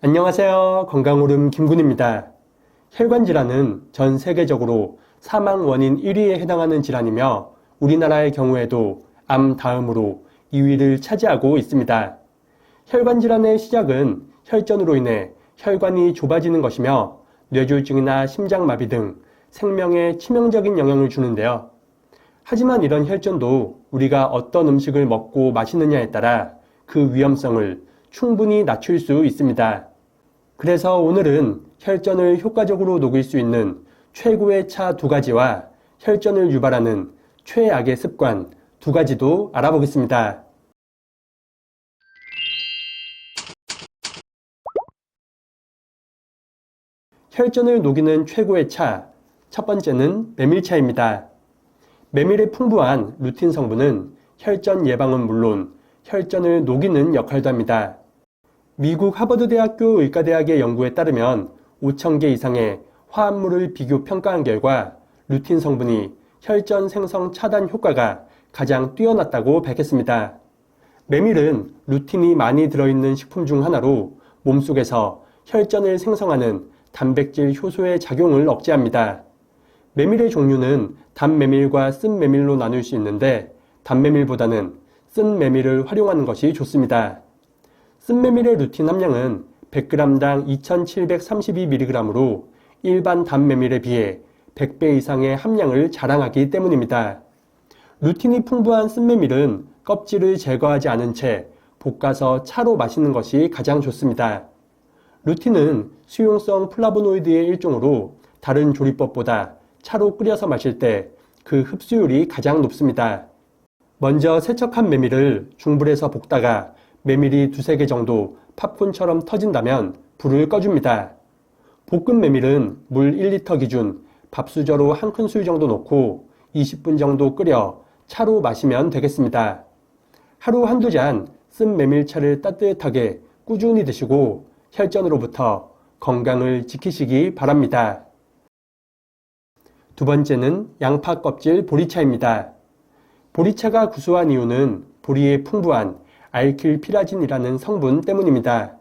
안녕하세요. 건강오름 김군입니다. 혈관 질환은 전 세계적으로 사망 원인 1위에 해당하는 질환이며 우리나라의 경우에도 암 다음으로 2위를 차지하고 있습니다. 혈관 질환의 시작은 혈전으로 인해 혈관이 좁아지는 것이며 뇌졸중이나 심장마비 등 생명에 치명적인 영향을 주는데요. 하지만 이런 혈전도 우리가 어떤 음식을 먹고 마시느냐에 따라 그 위험성을 충분히 낮출 수 있습니다. 그래서 오늘은 혈전을 효과적으로 녹일 수 있는 최고의 차 2가지와 혈전을 유발하는 최악의 습관 2가지도 알아보겠습니다. 혈전을 녹이는 최고의 차, 첫 번째는 메밀차입니다. 메밀의 풍부한 루틴 성분은 혈전 예방은 물론 혈전을 녹이는 역할도 합니다. 미국 하버드대학교 의과대학의 연구에 따르면 5,000개 이상의 화합물을 비교 평가한 결과 루틴 성분이 혈전 생성 차단 효과가 가장 뛰어났다고 밝혔습니다. 메밀은 루틴이 많이 들어있는 식품 중 하나로 몸속에서 혈전을 생성하는 단백질 효소의 작용을 억제합니다. 메밀의 종류는 단메밀과 쓴메밀로 나눌 수 있는데 단메밀보다는 쓴 메밀을 활용하는 것이 좋습니다. 쓴메밀의 루틴 함량은 100g당 2732mg으로 일반 단메밀에 비해 100배 이상의 함량을 자랑하기 때문입니다. 루틴이 풍부한 쓴메밀은 껍질을 제거하지 않은 채 볶아서 차로 마시는 것이 가장 좋습니다. 루틴은 수용성 플라보노이드의 일종으로 다른 조리법보다 차로 끓여서 마실 때 그 흡수율이 가장 높습니다. 먼저 세척한 메밀을 중불에서 볶다가 메밀이 2-3개 정도 팝콘처럼 터진다면 불을 꺼줍니다. 볶은 메밀은 물 1리터 기준 밥수저로 1큰술 정도 넣고 20분 정도 끓여 차로 마시면 되겠습니다. 하루 한두 잔 쓴 메밀차를 따뜻하게 꾸준히 드시고 혈전으로부터 건강을 지키시기 바랍니다. 두 번째는 양파 껍질 보리차입니다. 보리차가 구수한 이유는 보리에 풍부한 알킬피라진이라는 성분 때문입니다.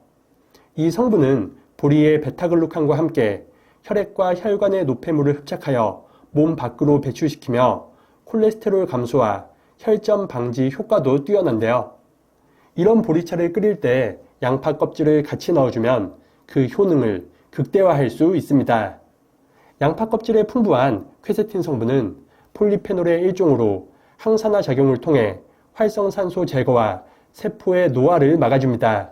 이 성분은 보리의 베타글루칸과 함께 혈액과 혈관의 노폐물을 흡착하여 몸 밖으로 배출시키며 콜레스테롤 감소와 혈전 방지 효과도 뛰어난데요. 이런 보리차를 끓일 때 양파 껍질을 같이 넣어주면 그 효능을 극대화할 수 있습니다. 양파 껍질에 풍부한 퀘세틴 성분은 폴리페놀의 일종으로 항산화 작용을 통해 활성산소 제거와 세포의 노화를 막아줍니다.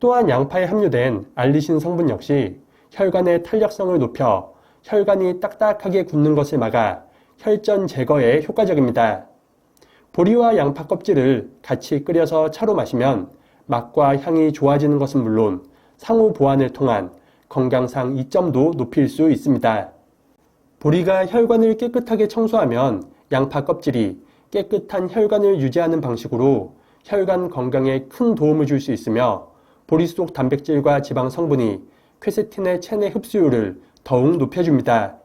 또한 양파에 함유된 알리신 성분 역시 혈관의 탄력성을 높여 혈관이 딱딱하게 굳는 것을 막아 혈전 제거에 효과적입니다. 보리와 양파 껍질을 같이 끓여서 차로 마시면 맛과 향이 좋아지는 것은 물론 상호 보완을 통한 건강상 이점도 높일 수 있습니다. 보리가 혈관을 깨끗하게 청소하면 양파 껍질이 깨끗한 혈관을 유지하는 방식으로 혈관 건강에 큰 도움을 줄 수 있으며 보리 속 단백질과 지방 성분이 퀘세틴의 체내 흡수율을 더욱 높여줍니다.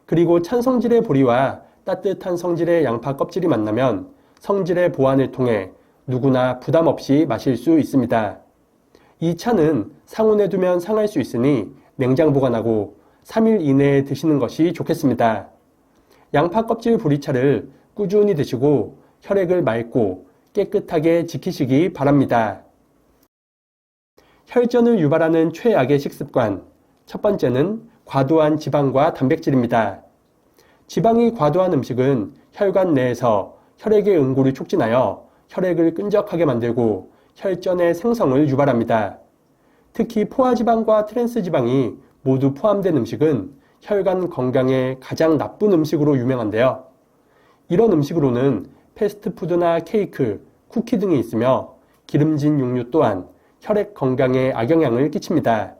그리고 찬 성질의 보리와 따뜻한 성질의 양파 껍질이 만나면 성질의 보완을 통해 누구나 부담 없이 마실 수 있습니다. 이 차는 상온에 두면 상할 수 있으니 냉장 보관하고 3일 이내에 드시는 것이 좋겠습니다. 양파 껍질 보리차를 꾸준히 드시고 혈액을 맑고 깨끗하게 지키시기 바랍니다. 혈전을 유발하는 최악의 식습관, 첫 번째는 과도한 지방과 단백질입니다. 지방이 과도한 음식은 혈관 내에서 혈액의 응고를 촉진하여 혈액을 끈적하게 만들고 혈전의 생성을 유발합니다. 특히 포화지방과 트랜스지방이 모두 포함된 음식은 혈관 건강에 가장 나쁜 음식으로 유명한데요. 이런 음식으로는 패스트푸드나 케이크, 쿠키 등이 있으며 기름진 육류 또한 혈액 건강에 악영향을 끼칩니다.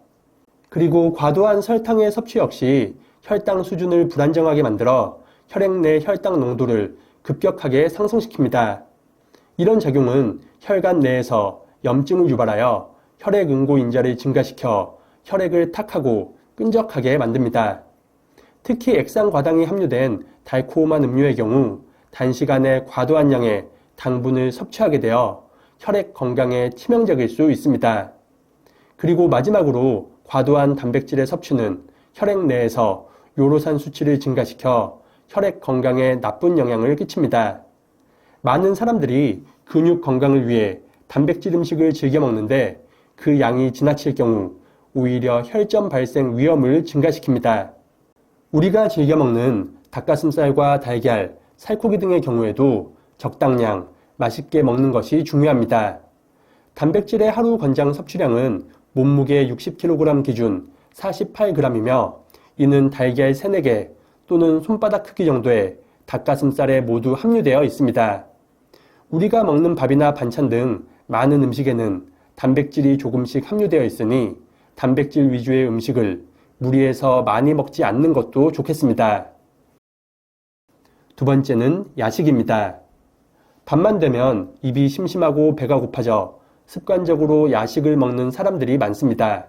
그리고 과도한 설탕의 섭취 역시 혈당 수준을 불안정하게 만들어 혈액 내 혈당 농도를 급격하게 상승시킵니다. 이런 작용은 혈관 내에서 염증을 유발하여 혈액 응고 인자를 증가시켜 혈액을 탁하고 끈적하게 만듭니다. 특히 액상과당이 함유된 달코오만 음료의 경우 단시간에 과도한 양의 당분을 섭취하게 되어 혈액 건강에 치명적일 수 있습니다. 그리고 마지막으로 과도한 단백질의 섭취는 혈액 내에서 요로산 수치를 증가시켜 혈액 건강에 나쁜 영향을 끼칩니다. 많은 사람들이 근육 건강을 위해 단백질 음식을 즐겨 먹는데 그 양이 지나칠 경우 오히려 혈전 발생 위험을 증가시킵니다. 우리가 즐겨 먹는 닭가슴살과 달걀, 살코기 등의 경우에도 적당량, 맛있게 먹는 것이 중요합니다. 단백질의 하루 권장 섭취량은 몸무게 60kg 기준 48g이며 이는 달걀 3, 4개 또는 손바닥 크기 정도의 닭가슴살에 모두 함유되어 있습니다. 우리가 먹는 밥이나 반찬 등 많은 음식에는 단백질이 조금씩 함유되어 있으니 단백질 위주의 음식을 무리해서 많이 먹지 않는 것도 좋겠습니다. 두 번째는 야식입니다. 밤만 되면 입이 심심하고 배가 고파져 습관적으로 야식을 먹는 사람들이 많습니다.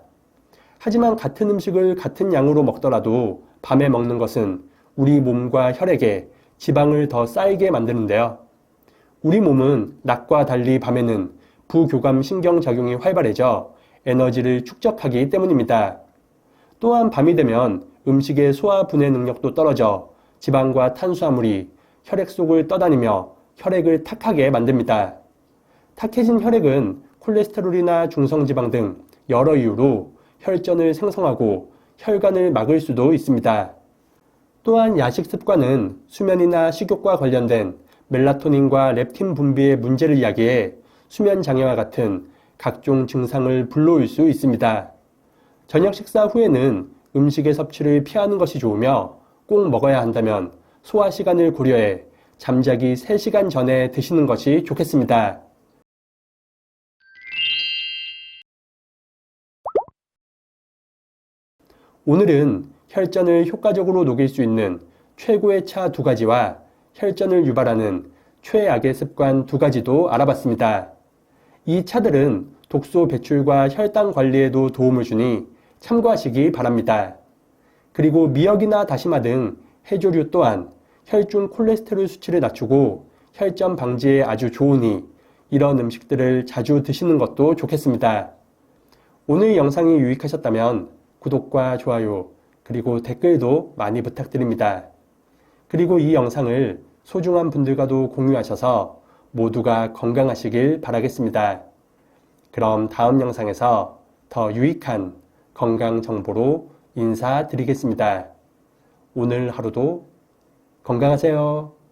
하지만 같은 음식을 같은 양으로 먹더라도 밤에 먹는 것은 우리 몸과 혈액에 지방을 더 쌓이게 만드는데요. 우리 몸은 낮과 달리 밤에는 부교감 신경작용이 활발해져 에너지를 축적하기 때문입니다. 또한 밤이 되면 음식의 소화 분해 능력도 떨어져 지방과 탄수화물이 혈액 속을 떠다니며 혈액을 탁하게 만듭니다. 탁해진 혈액은 콜레스테롤이나 중성지방 등 여러 이유로 혈전을 생성하고 혈관을 막을 수도 있습니다. 또한 야식 습관은 수면이나 식욕과 관련된 멜라토닌과 렙틴 분비의 문제를 야기해 수면 장애와 같은 각종 증상을 불러올 수 있습니다. 저녁 식사 후에는 음식의 섭취를 피하는 것이 좋으며 꼭 먹어야 한다면 소화 시간을 고려해 잠자기 3시간 전에 드시는 것이 좋겠습니다. 오늘은 혈전을 효과적으로 녹일 수 있는 최고의 차 2가지와 혈전을 유발하는 최악의 습관 2가지도 알아봤습니다. 이 차들은 독소 배출과 혈당 관리에도 도움을 주니 참고하시기 바랍니다. 그리고 미역이나 다시마 등 해조류 또한 혈중 콜레스테롤 수치를 낮추고 혈전 방지에 아주 좋으니 이런 음식들을 자주 드시는 것도 좋겠습니다. 오늘 영상이 유익하셨다면 구독과 좋아요 그리고 댓글도 많이 부탁드립니다. 그리고 이 영상을 소중한 분들과도 공유하셔서 모두가 건강하시길 바라겠습니다. 그럼 다음 영상에서 더 유익한 건강 정보로 인사드리겠습니다. 오늘 하루도 건강하세요.